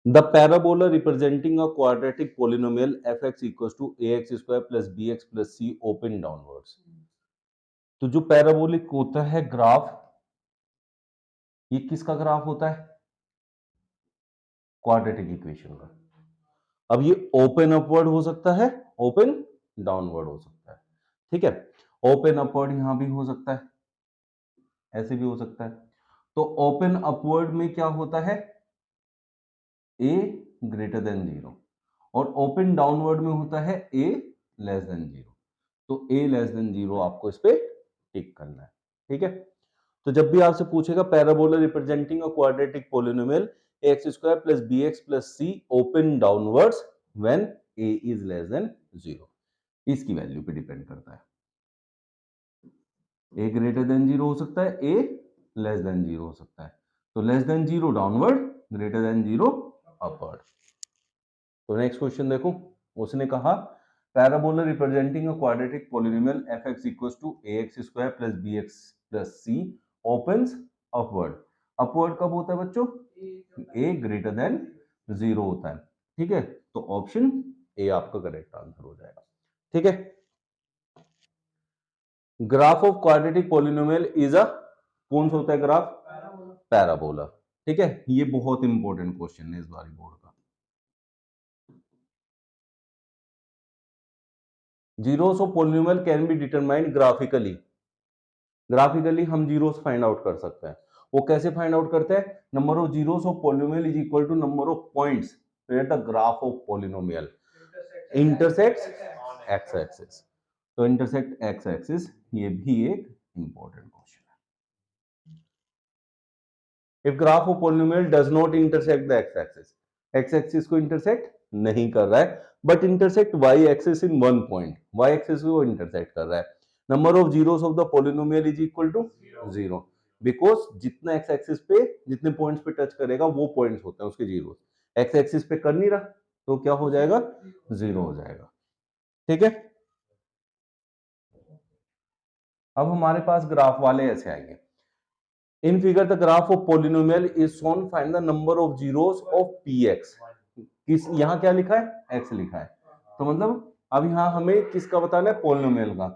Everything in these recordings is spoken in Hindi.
The parabola representing a quadratic polynomial fx equals to ax square plus bx plus c open downwards. तो जो पैराबोलिक होता है ग्राफ, ये किसका ग्राफ होता है? क्वाड्रेटिक इक्वेशन का। अब ये ओपन अपवर्ड हो सकता है, ओपन डाउनवर्ड हो सकता है। ठीक है, ओपन अपवर्ड यहां भी हो सकता है, ऐसे भी हो सकता है। तो ओपन अपवर्ड में क्या होता है? a ग्रेटर देन 0, और ओपन डाउनवर्ड में होता है a लेस देन 0। तो a लेस देन 0 आपको इस पे टिक करना है। ठीक है, तो जब भी आपसे पूछेगा parabola representing a quadratic polynomial ax square plus bx plus c open downwards when a is less than 0, इसकी वैल्यू पे डिपेंड करता है। a ग्रेटर देन 0 हो सकता है, a लेस देन 0 हो सकता है। तो less than 0 downward, greater than 0 upward. तो नेक्स्ट क्वेश्चन देखो, उसने कहा parabola representing a quadratic polynomial fx equals to ax square plus bx plus c opens upward. Upward कब होता है बच्चों? a ग्रेटर देन 0 होता है। ठीक है, तो ऑप्शन ए आपका करेक्ट आंसर हो जाएगा। ठीक है, graph of quadratic polynomial is a, कौन सा होता है ग्राफ? पैराबोला। ठीक है, ये बहुत इंपॉर्टेंट क्वेश्चन है इस बार बोर्ड का। Zeros of polynomial can be determined graphically. Graphically हम जीरोस फाइंड आउट कर सकते हैं। वो कैसे फाइंड आउट करते हैं? Number of zeros of polynomial is equal to number of points where the graph of polynomial intersects x axis. तो इंटरसेक्ट एक्स एक्सिस, ये भी एक इंपॉर्टेंट क्वेश्चन है। If graph of polynomial does not intersect the x axis, x axis को इंटरसेक्ट नहीं कर रहा है, but intersect y axis in one point, y axis को इंटरसेक्ट कर रहा है, number of zeros of the polynomial is equal to 0, because जितना एक्स एक्सिस पे जितने पॉइंट्स पे टच करेगा वो पॉइंट्स होते हैं उसके जीरो। एक्स एक्सिस पे कर नहीं रहा तो क्या हो जाएगा? 0 हो जाएगा। ठीक है, अब हमारे पास ग्राफ वाले ऐसे आएंगे। In figure the graph of polynomial is shown, find the number of zeros of px। किस, यहां क्या लिखा है? x लिखा है। तो मतलब अब यहां हमें किसका बताना है? पोलिनोमियल का।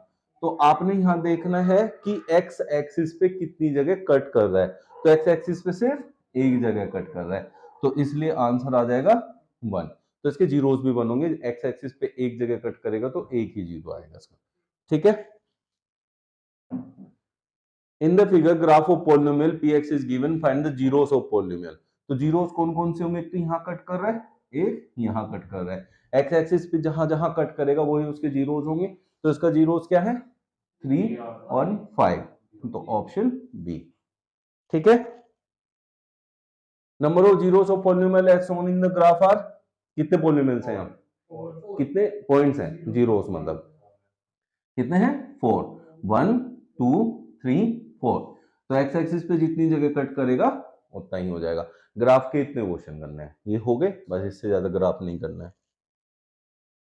तो आपने यहां देखना है कि x एक्सिस पे कितनी जगह कट कर रहा है। तो x एक्सिस पे सिर्फ एक जगह कट कर रहा है, तो इसलिए आंसर आ जाएगा 1। तो इसके जीरोस भी 1 होंगे, x एक्सिस पे एक जगह कट करेगा तो एक ही जीरो आएगा इसका। ठीक है, in the figure graph of polynomial px is given, find the zeros of polynomial. तो जीरोस कौन कौन से होंगे? तो यहां कट कर रहा है, एक यहां कट कर रहा है। एक्स एक्सिस पे जहां जहां कट करेगा वही उसके जीरोस होंगे। तो इसका जीरोस क्या है? 3 और 5, तो ऑप्शन बी। ठीक है, number of zeros of polynomial as shown in the graph are, कितने पोलिनोमियल्स हैं यहाँ? कितने पॉइंट्स हैं? जीरोस मतलब कितने हैं? 4, 1 2 3 4। तो एक्स एक्सिस पे जितनी जगह कट करेगा उतना ही हो जाएगा। ग्राफ के इतने क्वेश्चन करने हैं, ये हो गए बस, इससे ज्यादा ग्राफ नहीं करना है।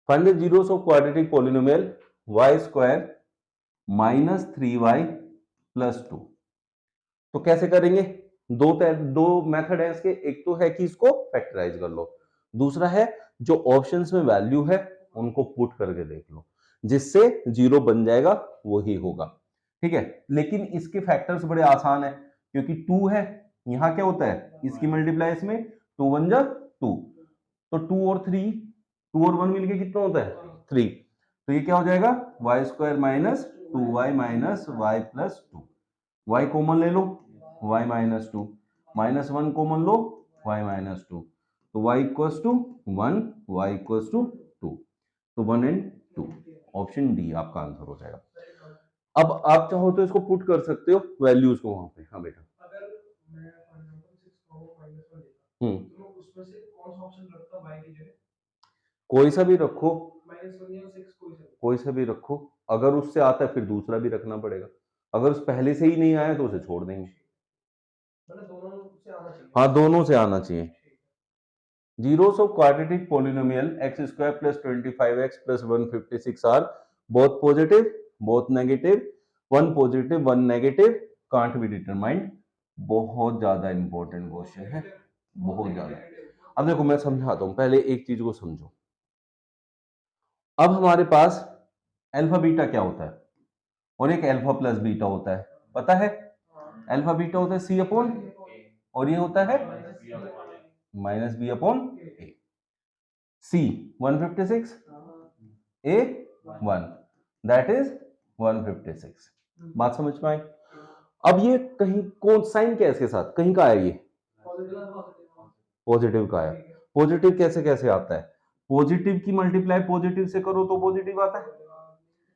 Find the zeros of quadratic polynomial y square minus 3y plus 2। तो कैसे करेंगे? दो मेथड है इसके, एक तो है कि इसको फैक्टराइज कर लो, दूसरा है जो ऑप्शंस में वैल्यू है उनको पुट करके देख लो, जिससे जीरो बन जाएगा वही होगा। ठीक है, लेकिन इसके फैक्टर्स बड़े आसान है, क्योंकि 2 है, यहां क्या होता है? इसकी मल्टीप्लाई इसमें 2 1 जा 2, तो 2 और 3, 2 और 1 मिलके कितना होता है? 3। तो ये क्या हो जाएगा? Y square minus 2y minus y plus 2। y common ले लो, y माइनस 2, माइनस 1 कॉमन लो, y माइनस 2, तो y equals to 1, y equals to 2, तो 1 एंड 2, ऑप्शन डी आपका आंसर हो जाएगा। अब आप चाहो तो इसको पुट कर सकते हो वैल्यूज को वहां पे। हाँ बेटा, अगर मैं फॉर एग्जांपल 6 को माइनस 1 लेता तो मैं उसमें से कौन सा ऑप्शन रखता y की जगह? कोई सा भी रखो, -1 या 6, कोई सा भी रखो। अगर उससे आता है फिर दूसरा भी रखना पड़ेगा, अगर उस पहले से ही नहीं आया तो उसे छोड़ देंगे। मतलब दोनों से आना चाहिए? हाँ, दोनों से आना चाहिए। Zeros of quadratic polynomial x square plus 25x plus 156 are both positive both negative, one positive one negative, can't be determined. बहुत ज्यादा इंपॉर्टेंट क्वेश्चन है, बहुत ज्यादा। अब देखो मैं समझाता हूं, पहले एक चीज को समझो। अब हमारे पास अल्फा बीटा क्या होता है और एक अल्फा प्लस बीटा होता है, पता है? अल्फा बीटा होता है सी अपॉन, और ये होता है minus B upon a. C 156, a 1, that is 156। बात समझ में आई? अब ये कहीं कौन साइन क्या है इसके साथ, कहीं का है ये पॉजिटिव का है। पॉजिटिव कैसे कैसे आता है? पॉजिटिव की मल्टीप्लाई पॉजिटिव से करो तो पॉजिटिव आता है,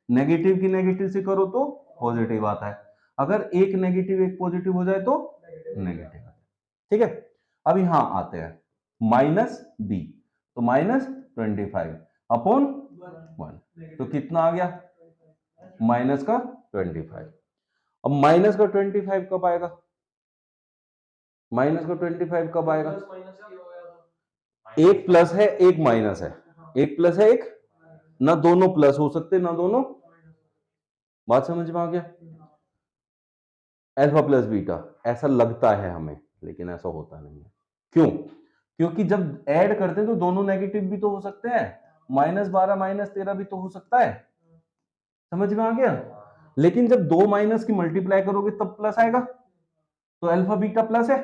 नेगेटिव की नेगेटिव से करो तो पॉजिटिव आता है। अगर एक नेगेटिव एक पॉजिटिव हो जाए तो नेगेटिव आता है। ठीक है, अब यहां आते हैं माइनस बी, तो माइनस 25 अपॉन 1, तो कितना आ गया? माइनस का 25। अब माइनस का 25 कब आएगा? माइनस का 25 कब आएगा? एक प्लस है एक माइनस है, एक प्लस है एक, ना दोनों प्लस हो सकते ना दोनों। बात समझ में आ गया? अल्फा प्लस बीटा ऐसा लगता है हमें, लेकिन ऐसा होता नहीं है। क्यों? क्योंकि जब ऐड करते हैं तो दोनों नेगेटिव भी तो हो सकते हैं, -12 -13 भी तो हो सकता है। समझ में आ गया? लेकिन जब दो माइनस की मल्टीप्लाई करोगे तब प्लस आएगा, तो अल्फा बीटा प्लस है,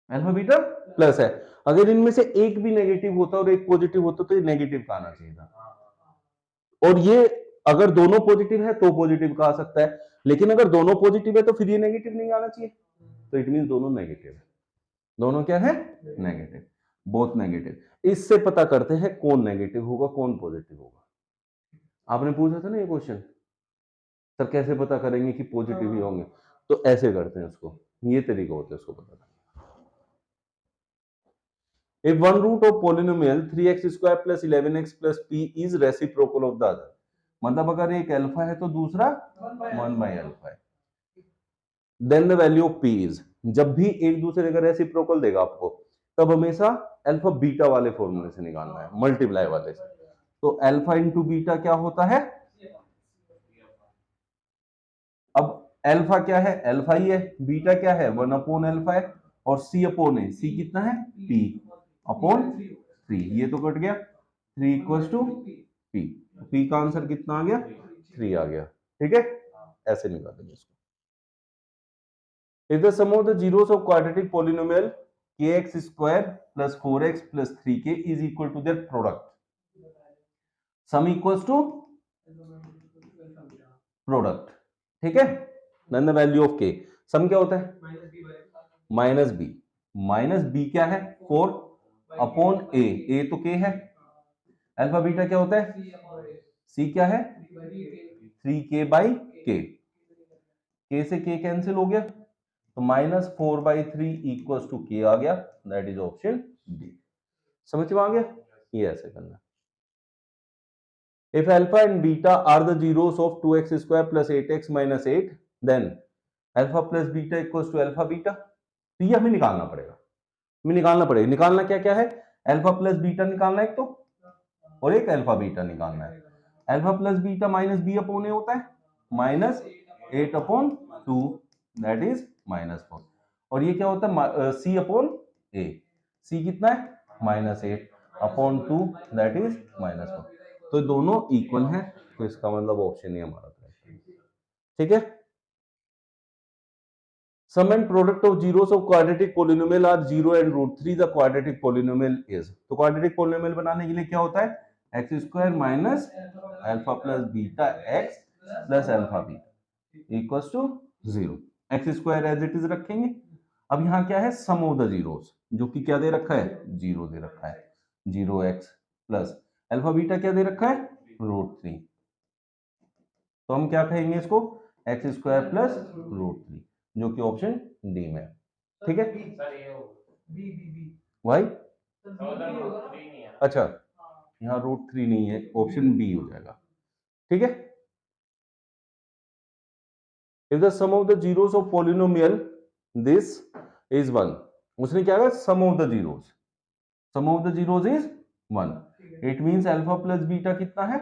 अल्फा बीटा प्लस है। अगर इनमें से एक भी नेगेटिव होता और एक पॉजिटिव होता तो ये नेगेटिव का आना चाहिए था, और ये अगर दोनों पॉजिटिव है तो पॉजिटिव का आ सकता है, लेकिन अगर दोनों पॉजिटिव है तो फिर ये नेगेटिव नहीं आना चाहिए, तो इट मीन दोनों नेगेटिव है। दोनों क्या है? Negative, both negative. इससे पता करते हैं कौन नेगेटिव होगा कौन पॉजिटिव होगा। आपने पूछा था ना ये क्वेश्चन, सर कैसे पता करेंगे कि पॉजिटिव ही होंगे? तो ऐसे करते हैं उसको, ये तरीका होता है उसको पता करने। If one root of polynomial 3x square plus 11x plus p is reciprocal of the other, मतलब अगर एक अल्फा है तो दूसरा 1 by अल्फा है, then the value of p is, जब भी एक दूसरे का रेसिप्रोकल देगा आपको तब हमेशा अल्फा बीटा वाले फॉर्मूले से निकालना है, मल्टीप्लाई वाले से। तो अल्फा इंटू बीटा क्या होता है? अब अल्फा क्या है? अल्फा ही है। बीटा क्या है? 1 अपॉन अल्फा है। और सी अपॉन है, सी कितना है? पी अपॉन 3, ये तो कट गया, 3 इक्वल्स टू पी, पी का आंसर कितना आ गया? 3 आ गया। ठीक है, ऐसे निकालेंगे इसको। If the sum of the zeros of quadratic polynomial kx square plus 4x plus 3k is equal to their product, sum equals to product, ठीक है, then the value of k, sum क्या होता है? माइनस बी, माइनस बी क्या है? 4 अपॉन ए, ए तो k है। अल्फा बीटा क्या होता है? c क्या है? 3k बाई k, k से k कैंसिल हो गया, तो -4/3 इक्वल्स टू k आ गया, दैट इज ऑप्शन डी। समझ में आ गया? ये ऐसे करना। If alpha and beta are the zeros of 2x square plus 8x minus 8, then alpha plus beta equals to alpha beta। तो ये हमें निकालना पड़ेगा, निकालना क्या क्या है? अल्फा प्लस बीटा निकालना एक तो, और एक अल्फा बीटा निकालना है। Alpha plus beta minus B upon A होता है, -8 अपॉन 2, दैट इज -4। और ये क्या होता है? सी अपॉन ए, सी कितना है? -8 अपॉन 2, दैट इज -4। तो दोनों इक्वल हैं, तो इसका मतलब ऑप्शन ही हमारा करेक्ट है। ठीक है, sum and product of zeros of quadratic polynomial are 0 and √3 the quadratic polynomial is, तो quadratic polynomial बनाने के लिए क्या होता है? x square minus alpha plus beta x plus alpha beta equals to 0। x square as it is रखेंगे। अब यहाँ क्या है? sum of the zeros, जो कि क्या दे रखा है? 0 दे रखा है, 0x प्लस अल्फा बीटा क्या दे रखा है? √3। तो हम क्या कहेंगे इसको? x स्क्वायर प्लस √3, जो कि ऑप्शन डी में है। ठीक है भाई, अच्छा यहाँ √3 नहीं है, ऑप्शन बी हो जाएगा। ठीक है, if the sum of the zeros of polynomial this is 1, उसने क्या कहा? Sum of the zeros, sum of the zeros is 1, it means alpha plus beta कितना है?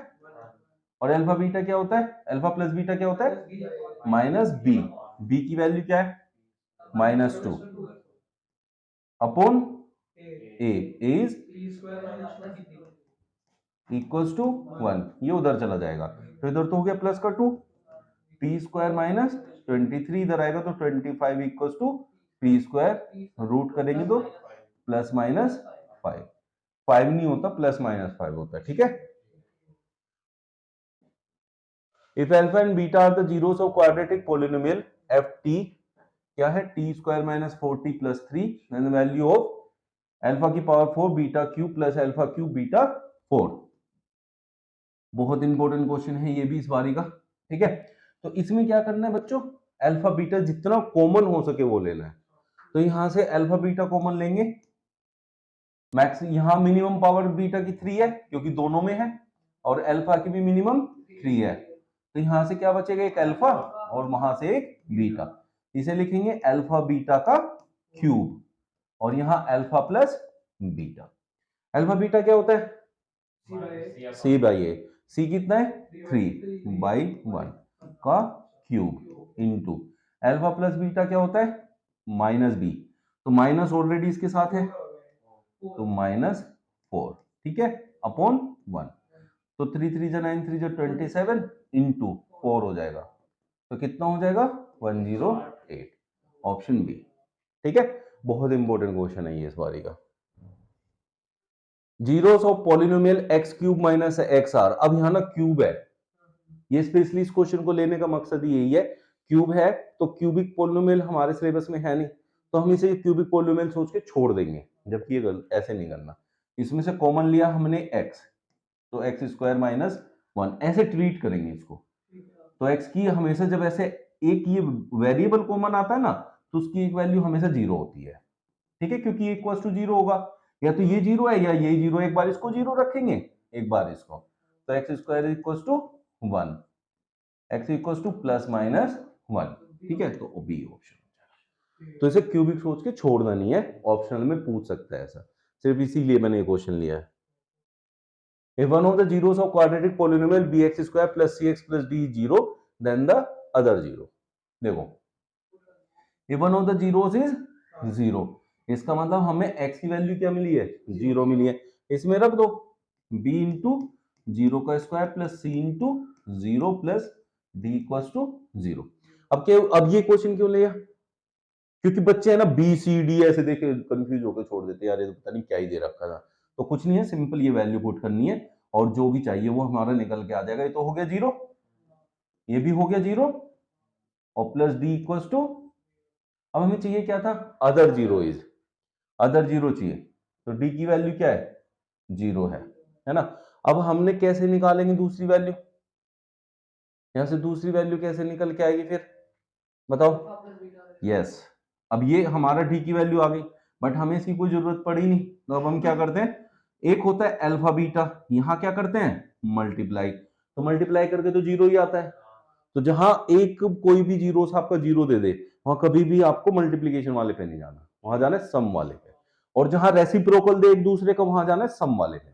और अल्फा बीटा क्या होता है? अल्फा प्लस बीटा क्या होता है? माइनस बी, बी की वैल्यू क्या है? -2 upon a is equals to 1, ये उधर चला जाएगा तो इधर तो हो गया प्लस का 2, पी स्क्वायर माइनस 23 इधर आएगा तो 25 equals to p square, root करेंगे तो प्लस माइनस 5, 5 नहीं होता प्लस माइनस 5 होता है, ठीक है। If alpha and beta are the zeros of quadratic polynomial F T, क्या है T square minus 4t plus 3, then the value of alpha की power 4 beta cube plus alpha cube beta 4। बहुत इंपॉर्टेंट क्वेश्चन है ये भी इस बारी का, ठीक है। तो इसमें क्या करना है बच्चों, अल्फा बीटा जितना कॉमन हो सके वो लेना है। तो यहां से अल्फा बीटा कॉमन लेंगे, मैक्स यहां मिनिमम पावर बीटा की 3 है क्योंकि दोनों में है, और अल्फा की भी मिनिमम 3 है, तो यहां से क्या बचेगा, एक अल्फा और वहां से एक बीटा। इसे लिखेंगे अल्फा बीटा का क्यूब, और यहां alpha plus beta. Alpha beta क्या होता है, सी बाई ए, सी कितना है 3/1 का cube into alpha plus beta क्या होता है माइनस बी, तो माइनस ऑलरेडी इसके साथ है तो -4, ठीक है, अपॉन 1, तो 3 3 जा 9 3 जा 27 इंटू 4 हो जाएगा, तो कितना हो जाएगा 108, ऑप्शन बी, ठीक है। बहुत इंपॉर्टेंट क्वेश्चन है ये इस बारी का। Zeros of polynomial x cube minus x are, अब यहां ना क्यूब है, ये स्पेशली इस क्वेश्चन को लेने का मकसद यही है, क्यूब है तो क्यूबिक पॉलिनोमियल हमारे सिलेबस में है नहीं, तो हम इसे क्यूबिक पॉलिनोमियल सोच के छोड़ देंगे, जबकि ये ऐसे नहीं करना। इसमें से कॉमन लिया हमने x, तो एक्स स्क्वायर माइनस 1 ऐसे ट्रीट करेंगे इसको। तो x की हमेशा जब ऐसे एक ये वेरिएबल कॉमन आता है ना, तो उसकी एक वैल्यू हमेशा 0 होती है, ठीक है, क्योंकि इक्वल्स टू 0 होगा, या तो ये 0 है या ये 0, एक बार इसको 0 रखेंगे एक बार इसको, तो x square equals to 1, x equals to plus minus 1, ठीक है, तो बी ऑप्शन। तो इसे क्यूबिक सोच के छोड़ना नहीं है, ऑप्शनल में पूछ सकता है ऐसा, सिर्फ इसीलिए मैंने ये क्वेश्चन लिया है। If one of the zeros of quadratic polynomial bx square plus cx plus d is 0, then the other 0. देखो, if one of the zeros is 0, इसका मतलब हमें x की वैल्यू क्या मिली है 0 मिली है, इसमें रख दो b इंटू 0 का square plus c into 0 plus d equals to 0। अब ये क्वेश्चन क्यों लिया, क्योंकि बच्चे है ना बी सी डी ऐसे देखे कंफ्यूज होकर छोड़ देते यार, ये तो पता नहीं क्या ही दे रखा था। तो कुछ नहीं है, सिंपल ये वैल्यू पुट करनी है और जो भी चाहिए वो हमारा निकल के आ जाएगा। ये तो हो गया 0, ये भी हो गया 0 और प्लस डी इक्वल्स टू, अब हमें चाहिए क्या था अदर 0 इज, अदर 0 चाहिए, तो डी की वैल्यू क्या है 0 है ना। अब हमने कैसे निकालेंगे दूसरी वैल्यू, यहां से दूसरी वैल्यू कैसे निकल के आएगी फिर बताओ। यस, अब ये हमारा डी की वैल्यू आ गई, बट हमें इसकी कोई जरूरत पड़ी नहीं, तो अब हम क्या करते हैं, एक होता है अल्फा बीटा, यहां क्या करते हैं मल्टीप्लाई, तो मल्टीप्लाई करके तो 0 ही आता है, तो जहां एक कोई भी जीरो आपका 0 दे दे, वहां कभी भी आपको मल्टीप्लीकेशन वाले पे नहीं जाना, वहां जाना है सम वाले पे, और जहां रेसिप्रोकल दे एक दूसरे का वहां जाना है सम वाले पे,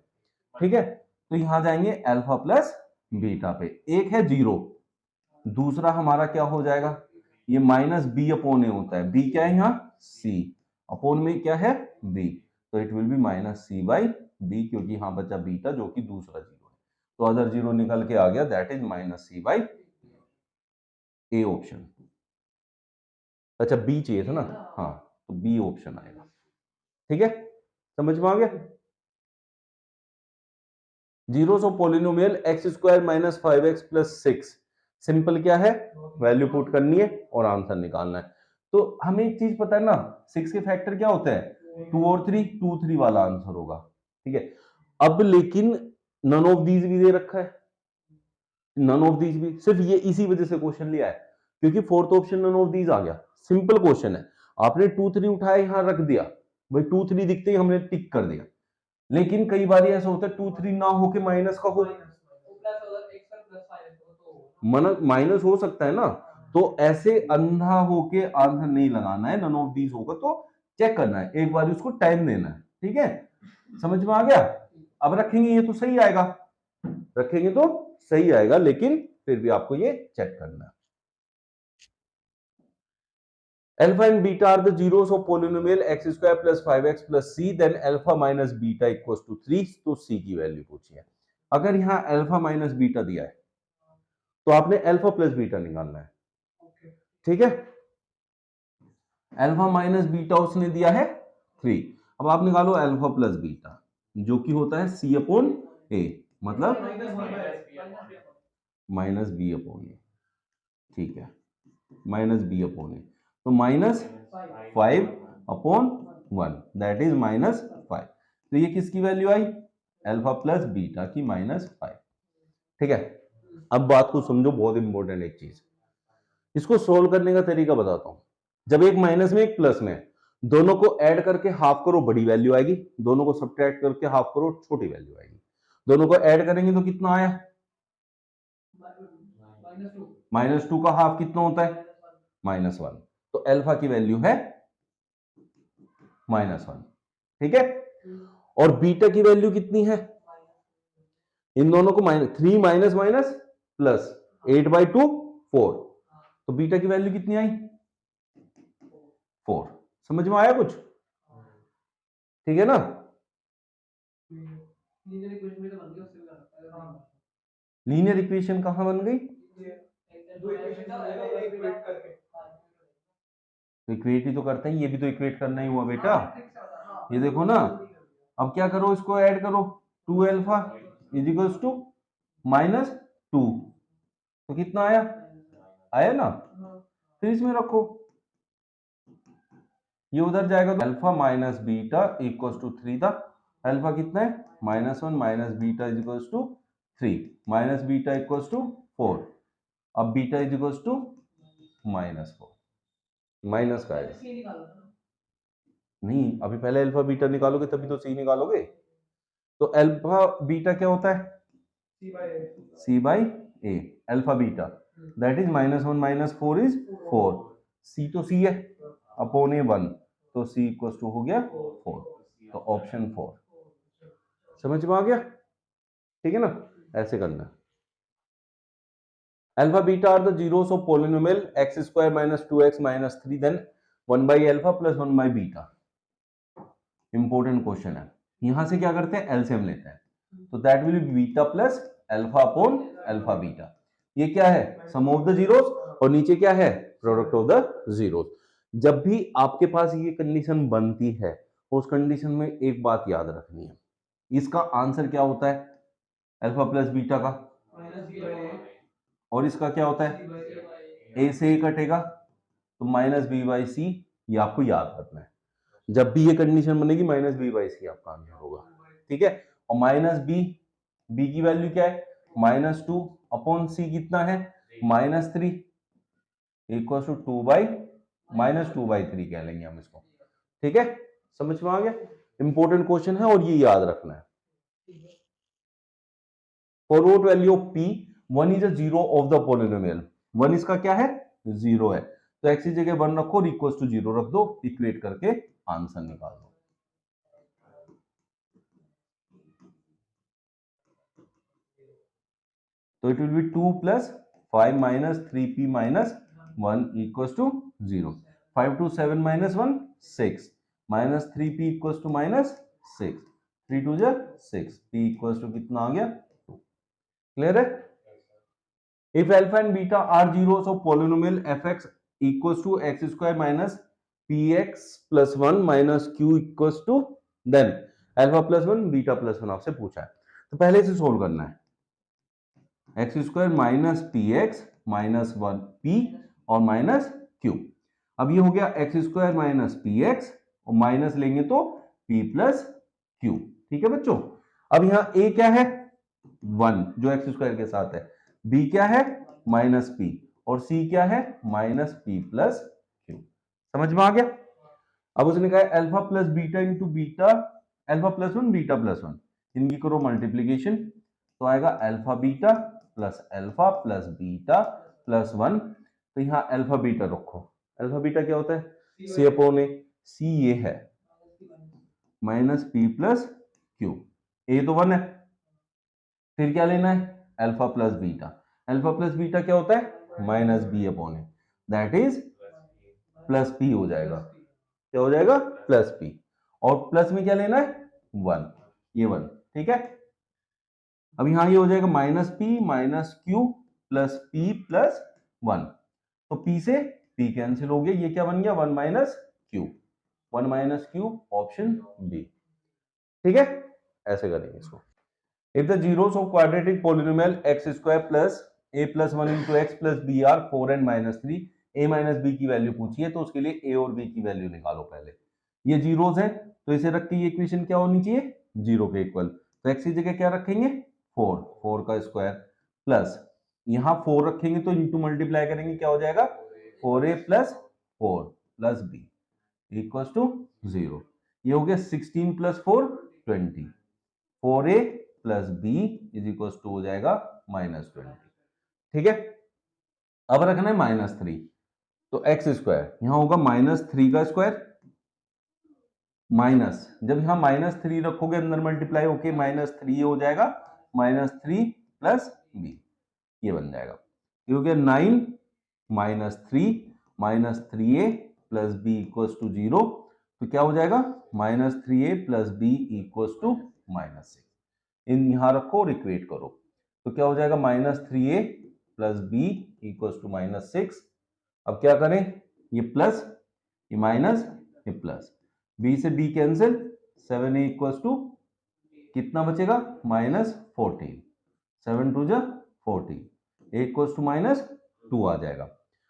ठीक है। तो यहां जाएंगे अल्फा प्लस बीटा पे, एक है 0, दूसरा हमारा क्या हो जाएगा, ये माइनस बी अपॉन ए होता है, बी क्या है यहाँ सी, अपॉन में क्या है बी, तो it will be minus c by b, क्योंकि यहाँ बचा बीटा जो कि दूसरा 0 है, तो अदर 0 निकल के आ गया, that is minus c by a option. अच्छा बी चाहिए था ना, हाँ तो बी ऑप्शन आएगा, ठीक है, समझ में आ गया। Zeros of polynomial x square minus 5x plus 6, simple क्या है वैल्यू पुट करनी है और आंसर निकालना है। तो हमें एक चीज पता है ना, 6 के फैक्टर क्या होते हैं 2 और 3, 2 3 वाला आंसर होगा, ठीक है। अब लेकिन नन ऑफ दीज भी दे रखा है, नन ऑफ दीज भी, सिर्फ ये इसी वजह से क्वेश्चन लिया है क्योंकि fourth option none of these आ गया, सिंपल क्वेश्चन है, आपने 2 3 उठाया यहां रख दिया, भाई 2 3 दिखते ही हमने टिक कर दिया, लेकिन कई बार ऐसा होता है 2 3 ना होके माइनस का हो, माइनस हो सकता है ना, तो ऐसे अंधा होके आंसर नहीं लगाना है, नन ऑफ दीज होगा तो चेक करना है, एक बार उसको टाइम देना है, ठीक है, समझ में आ गया। अब रखेंगे ये तो सही आएगा, रखेंगे तो सही आएगा, लेकिन फिर भी आपको ये चेक करना है। Alpha and beta are the zeros of polynomial x square plus 5x plus c then alpha minus beta equals to 3। तो c की वैल्यू पूछी है। अगर यहां अल्फा माइनस बीटा दिया है तो आपने अल्फा प्लस बीटा निकालना है, ठीक है। अल्फा माइनस बीटा उसने दिया है 3। अब आप निकालो अल्फा प्लस बीटा जो कि होता है c अपॉन a, मतलब माइनस बी अपॉन ए, ठीक है, माइनस बी अपॉन ए। तो minus 5 upon 1 that is minus 5। तो ये किसकी वैल्यू आई? अल्फा प्लस बीटा की माइनस 5, ठीक है। अब बात को समझो, बहुत इंपॉर्टेंट एक चीज, इसको सोल्व करने का तरीका बताता हूं। जब एक माइनस में एक प्लस में, दोनों को ऐड करके हाफ करो, बड़ी वैल्यू आएगी। दोनों को सब्ट्रैक्ट करके हाफ करो, छोटी वैल्यू आएगी। दोनों को ऐड करेंगे तो कितना आया? -2 का हाफ कितना होता है? -1। तो अल्फा की वैल्यू है -1, ठीक है। और बीटा की वैल्यू कितनी है? इन दोनों को 3 माइनस माइनस प्लस 8/2 4। तो बीटा की वैल्यू कितनी आई? 4। समझ में आया कुछ? ठीक है ना। लीनियर इक्वेशन कहां बन गई? तो इक्वेट ही तो करते हैं, ये भी तो इक्वेट करना ही हुआ बेटा। ये देखो ना, अब क्या करो, इसको ऐड करो, 2 अल्फा इज इक्वल्स टू -2। तो कितना आया? आया ना। फिर इसमें रखो, ये उधर जाएगा तो alpha minus beta equals to 3 था। अल्फा कितना है? -1 minus beta is equals to 3 minus beta equals to 4। अब beta is equals to -4। Minus का है नहीं, अभी पहले अल्फा बीटा निकालोगे तभी तो सी निकालोगे। तो अल्फा बीटा क्या होता है? C by A. Alpha beta that is -1 - 4 is 4। C तो सी है, अपॉन ए 1, तो सी इक्वल टू हो गया 4। तो ऑप्शन 4। समझ में आ गया? ठीक है ना, ऐसे करना। Alpha beta are the zeros of polynomial x square minus 2x minus 3 then 1 by alpha plus 1 by beta. Important question है। यहां से क्या करते हैं? एलसीएम लेते हैं, तो that will be beta plus alpha upon alpha beta. ये क्या है? सम ऑफ द जीरोस, और नीचे क्या है? Product of the zeros. जब भी आपके पास ये कंडीशन बनती है, उस कंडीशन में एक बात याद रखनी है, इसका आंसर क्या होता है? अल्फा प्लस बीटा का, और इसका क्या होता है? ए से ए कटेगा तो -b/c। ये आपको याद रखना है, जब भी ये कंडीशन बनेगी -b/c आपका आंसर होगा, ठीक है। और बी की वैल्यू क्या है? -2 अपॉन सी कितना है? -3 इक्वल टू 2/-2/3 कह लेंगे हम इसको, ठीक है। समझ में आ गया? इंपॉर्टेंट क्वेश्चन है और ये याद रखना है। For what value of p 1 is a zero of the polynomial. 1 इसका क्या है? जीरो है। तो x की जगह 1 रखो और इक्वल टू 0 रख दो, इक्वेट करके आंसर निकाल दो। तो it will be 2 plus 5 minus 3p minus 1 equal to 0। 5 to 7 minus 1 6 minus 3p equals to -6। 3 2 जा 6, p equals to कितना आ गया? 2। क्लियर है? If alpha and beta are zeros of polynomial fx equals to x square minus px plus 1 minus q equals to then alpha plus 1 beta plus 1 आपसे पूछा है, तो पहले से सोल्व करना है। X square minus P x minus 1 P और माइनस क्यू। अब ये हो गया x square minus P x और माइनस लेंगे तो पी प्लस क्यू, ठीक है बच्चों। अब यहां ए क्या है? 1 जो एक्स स्क्वायर के साथ है, बी क्या है? माइनस पी, और सी क्या है? Minus P plus Q. समझ में आ गया? अब उसने कहा alpha plus beta into beta, alpha plus 1 beta plus 1, इनकी करो मल्टीप्लीकेशन, तो आएगा alpha beta plus beta plus 1। तो यहां अल्फा बीटा रखो। अल्फा बीटा क्या होता है? सी अपॉन ए। सी ये है माइनस पी प्लस क्यू, ए तो 1 है। फिर क्या लेना है? Alpha plus beta. Alpha plus beta क्या होता है? Minus B upon a, that is plus p हो जाएगा। क्या हो जाएगा? Plus P. और प्लस में क्या लेना है? 1, ये 1, ठीक है। अब यहां ये हो जाएगा minus P minus Q plus P plus 1। तो पी से पी कैंसिल हो गया, ये क्या बन गया? 1 minus q, 1 minus q, option B, ठीक है। ऐसे करेंगे इसको। If the zeros of quadratic polynomial x square plus a plus 1 into x plus b are 4 and minus 3, a minus b की वैल्यू पूछी है, तो उसके लिए ए और बी की वैल्यू निकालो पहले। ये जीरोस हैं तो इसे रख के ये इक्वेशन क्या होनी चाहिए? जीरो के इक्वल। तो एक्स की जगह क्या रखेंगे? 4, 4 का स्क्वायर प्लस यहां 4 रखेंगे तो इंटू मल्टीप्लाई करेंगे, क्या हो जाएगा? 4a plus 4 plus b equals to 0। ये हो गया 16 plus 4 20, 4a plus b is equal to हो जाएगा -20, ठीक है। अब रखना है -3, तो एक्स स्क्वायर यहां होगा -3 का स्क्वायर माइनस, जब यहां -3 रखोगे अंदर मल्टीप्लाई होके -3 हो जाएगा, -3 प्लस बी, ये बन जाएगा। ये हो गया 9 -3 -3a plus b equals to 0। तो क्या हो जाएगा? -3a plus b equals to -6। इन यहां रखो और इक्वेट करो, तो क्या हो जाएगा? -3a plus b equals to -6। अब क्या करें? ये प्लस, ये माइनस, ये प्लस, बी से b cancel, 7a equals to कितना बचेगा? -14, 7 2 जा 14, a इक्वल्स टू -2 आ जाएगा।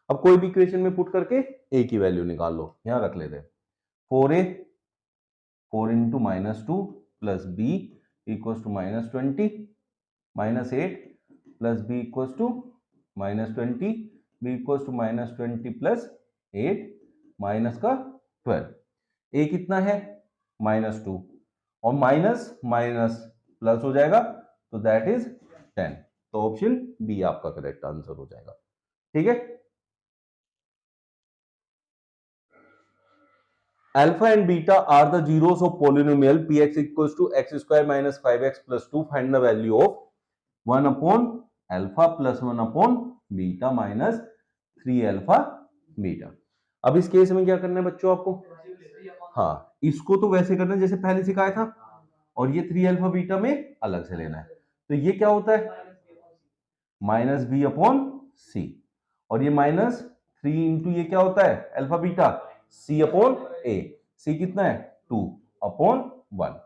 अब कोई भी इक्वेशन में पुट करके a की वैल्यू निकाल लो, यहां रख लेते हैं 4a, 4 into -2 plus b equals to -20, -8 plus b equals to -20, b equals to -20 plus 8 minus का 12, a कितना है? -2, और माइनस माइनस प्लस हो जाएगा, तो दैट इज 10। तो ऑप्शन बी आपका करेक्ट आंसर हो जाएगा, ठीक है। Alpha and beta are the zeros of polynomial px equals to x square minus 5x plus 2. Find the value of 1 upon alpha plus 1 upon beta minus 3 alpha beta. अब इस केस में क्या करना है बच्चों आपको? हाँ, इसको तो वैसे करना है जैसे पहले सिखाया था, और ये 3 अल्फा बीटा में अलग से लेना है। तो ये क्या होता है? माइनस बी अपॉन सी, और ये -3 इंटू ये क्या होता है? Alpha beta, C upon a. सी कितना है? 2 अपॉन 1,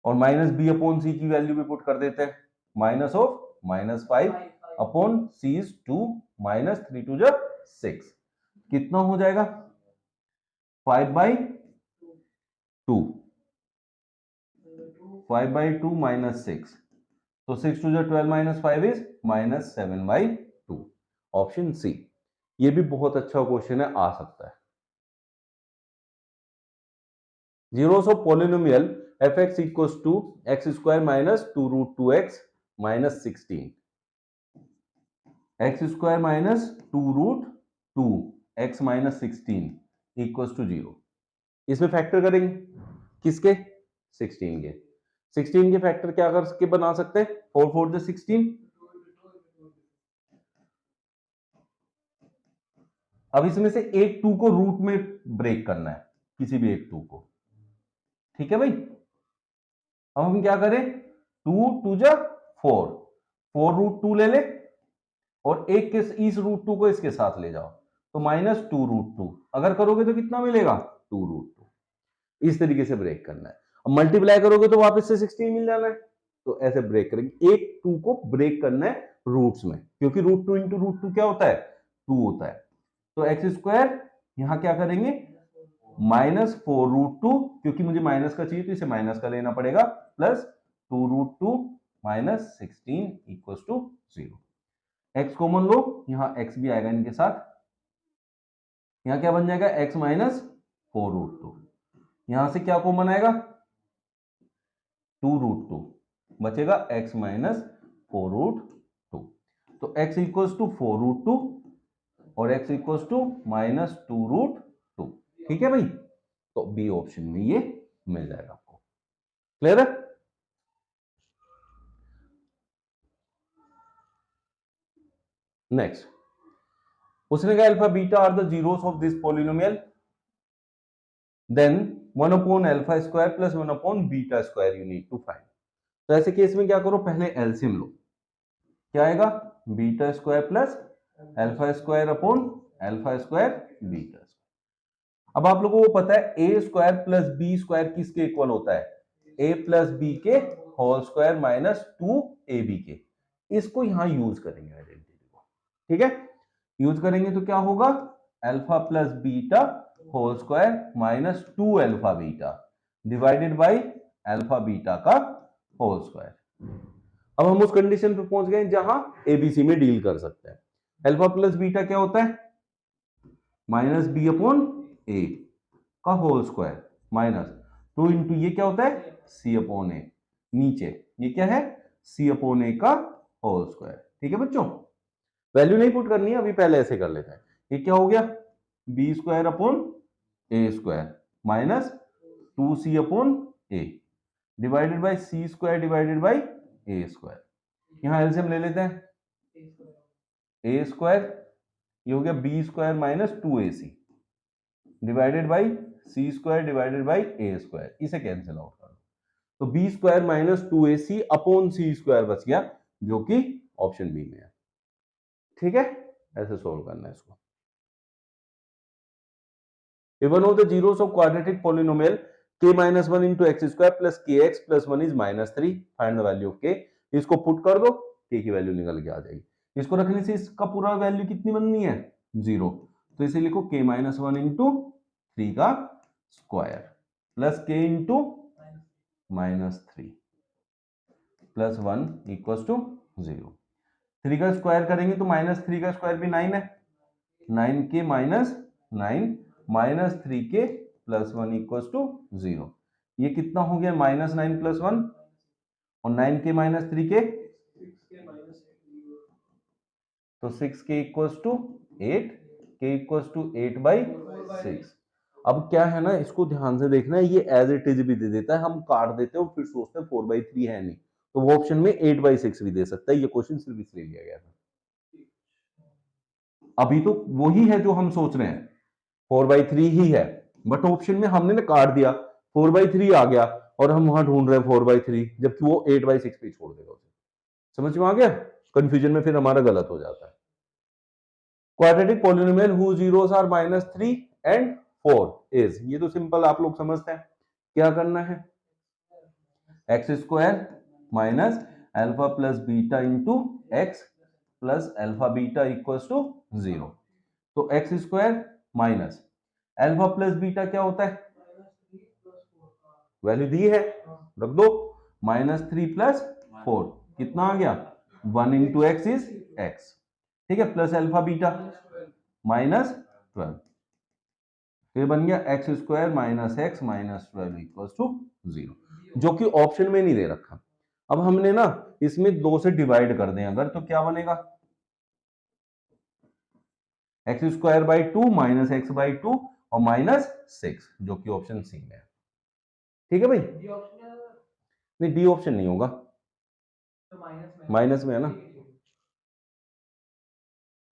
और माइनस बी अपॉन सी की वैल्यू भी पुट कर देते हैं, minus of -5 upon c is 2, -3 2 जा 6, कितना हो जाएगा? 5/2, 5/2 -6, तो 6 2 जा 12 -5 इज -7/2, ऑप्शन सी। ये भी बहुत अच्छा क्वेश्चन है, आ सकता है। Zeros of polynomial fx equals to x square minus 2 root 2x minus 16, x square minus 2 root 2 x minus 16 equals to 0। इसमें फैक्टर करेंगे किसके? 16 के। 16 के फैक्टर क्या करके बना सकते हैं? 4 4 जा 16। अब इसमें से एक 2 को रूट में ब्रेक करना है, किसी भी एक 2 को, ठीक है भाई। अब हम क्या करें? 2 2 जा 4, 4 रूट 2 ले ले, और एक के इस रूट 2 को इसके साथ ले जाओ, तो -2 रूट 2, अगर करोगे तो कितना मिलेगा? 2 रूट 2। इस तरीके से ब्रेक करना है। अब मल्टीप्लाई करोगे तो वापस से 16 मिल जाना है, तो ऐसे ब्रेक करेंगे। एक 2 को ब्रेक करना है रूट्स में, क्योंकि रूट 2 इंटू रूट 2 क्या होता है? 2 होता है। तो एक्स स्क्वायर यहां क्या करेंगे? -4 रूट 2, क्योंकि मुझे माइनस का चाहिए तो इसे माइनस का लेना पड़ेगा, plus 2 root 2 -16 equals to 0। X common लो, यहां एक्स भी आएगा इनके साथ, यहां क्या बन जाएगा? एक्स -4 रूट 2, यहां से क्या कॉमन आएगा? 2 रूट 2 बचेगा, एक्स -4 रूट 2। तो एक्स इक्वल्स टू 4 रूट 2 और एक्स इक्वल्स टू -2 रूट 2, ठीक है भाई। तो बी ऑप्शन में ये मिल जाएगा आपको। क्लियर है? नेक्स्ट, उसने कहा alpha beta are the zeros of this polynomial, then 1 upon alpha square plus 1 upon beta square you need to find. तो ऐसे केस में क्या करो, पहले एलसीएम लो, क्या आएगा, beta square plus alpha square upon alpha square beta square. अब आप लोगों को पता है ए स्क्वायर प्लस बी स्क्वायर किसके इक्वल होता है, ए प्लस बी के होल स्क्वायर माइनस 2ab के। इसको यहां यूज करेंगे आइडेंटिटी को, ठीक है, यूज करेंगे तो क्या होगा, alpha plus beta whole square minus 2 alpha beta divided by alpha beta का होल स्क्वायर। अब हम उस कंडीशन पे पहुंच गए जहां एबीसी में डील कर सकते हैं। अल्फा प्लस बीटा क्या होता है, माइनस बी अपॉन ए का होल स्क्वायर माइनस 2 इंटू ये क्या होता है, सी अपॉन ए, नीचे ये क्या है, सी अपॉन ए का होल स्क्वायर। ठीक है बच्चों, वैल्यू नहीं पुट करनी है अभी, पहले ऐसे कर लेते हैं। ये क्या हो गया, B square upon A square minus 2c upon A divided by C square divided by A square. यहां एलसीएम ले लेते हैं, ए स्क्वायर ये हो गया B square minus 2ac divided by C square divided by A square, इसे कैंसिल आउट कर दो, तो B square minus 2ac upon C square बच गया, जो कि ऑप्शन बी में है। ठीक है, ऐसे सोल्व करना है इसको। If one of the zeros of quadratic polynomial k minus 1 into x square plus kx plus 1 is minus 3, find the value of k। इसको पुट कर दो, k की वैल्यू निकल के आ जाएगी। इसको रखने से इसका पूरा वैल्यू कितनी बननी है, 0, तो इसे लिखो k minus 1 into 3 का square plus k into minus 3 plus 1 equal to 0। 3 का स्क्वायर करेंगे तो माइनस 3 का स्क्वायर भी 9 है, 9k minus 9 minus 3k plus 1 equal to 0। ये कितना हो गया, माइनस 9 प्लस 1 और 9k माइनस 3k, तो 6k equal to 8, k equal to 8 by 6। अब क्या है ना, इसको ध्यान से देखना है, ये एज इट इज भी दे देता है, हम काट देते हैं और फिर सोचते हैं 4/3 है नहीं, तो वो ऑप्शन में 8/6 भी दे सकता है। ये क्वेश्चन सिर्फ इसलिए लिया गया था, अभी तो वही है जो हम सोच रहे हैं, 4/3 ही है, बट ऑप्शन में हमने ना काट दिया, 4/3 आ गया और हम वहां ढूंढ रहे हैं 4/3, जबकि वो 8/6 पे छोड़ देगा उसे। समझ में आ गया, कंफ्यूजन में फिर हमारा गलत हो जाता है। Quadratic polynomial who zeros are -3 and 4 is, ये तो सिंपल आप लोग समझते हैं, क्या करना है, x square minus alpha plus beta into x plus alpha beta equals to 0। तो x square minus alpha plus beta क्या होता है, वैल्यू दी है रख दो, -3 प्लस 4 कितना आ गया, 1 इंटू एक्स इज एक्स, ठीक है, प्लस अल्फा बीटा -12, फिर बन गया x square minus x minus 12 equals to 0, जो कि ऑप्शन में नहीं दे रखा। अब हमने ना इसमें 2 से डिवाइड कर दें अगर, तो क्या बनेगा, x square by 2 minus x by 2 और -6, जो कि ऑप्शन सी में है। ठीक है भाई, नहीं डी ऑप्शन नहीं होगा, तो माइनस में है ना।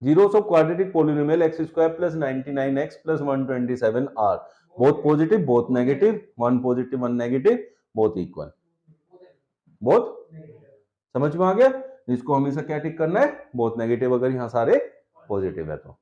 Zeros of quadratic polynomial x square plus 99x plus 127 are both positive, both negative, one positive, one negative, both equal, both समझ में आ गया। इसको हमेशा क्या टिक करना है, both negative अगर यहाँ सारे पॉजिटिव है तो।